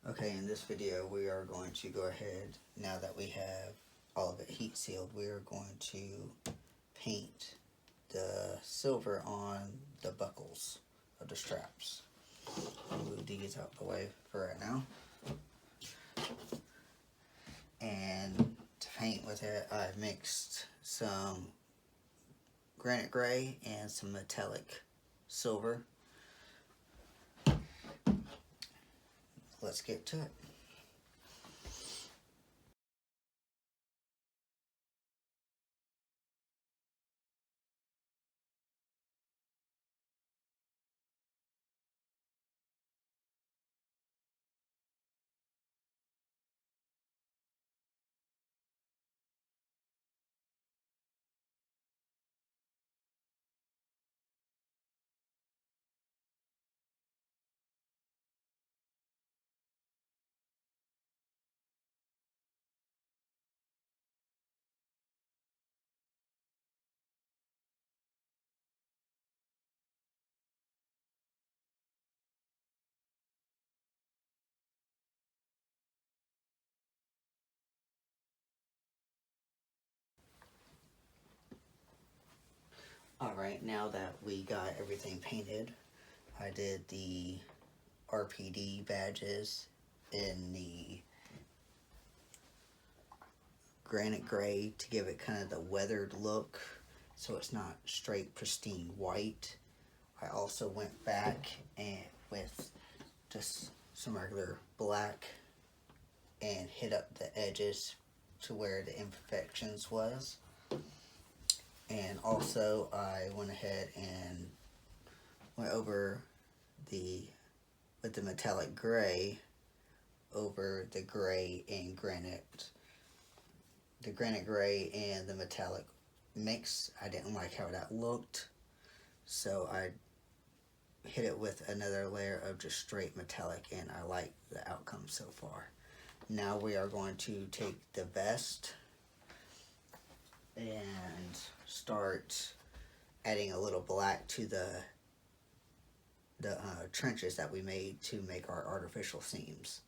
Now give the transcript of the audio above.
Okay, in this video we are going to go ahead, now that we have all of it heat sealed, we are going to paint the silver on the buckles of the straps. I'll move these out the way for right now. And to paint with it, I've mixed some granite gray and some metallic silver. Let's get to it. Alright, now that we got everything painted, I did the RPD badges in the granite gray to give it kind of the weathered look, so it's not straight pristine white. I also went back and with just some regular black and hit up the edges to where the imperfections was. And also I went ahead and went over with the metallic gray over the gray and granite. The granite gray and the metallic mix, I didn't like how that looked, so I hit it with another layer of just straight metallic, and I like the outcome so far. Now we are going to take the vest and start adding a little black to the trenches that we made to make our artificial seams.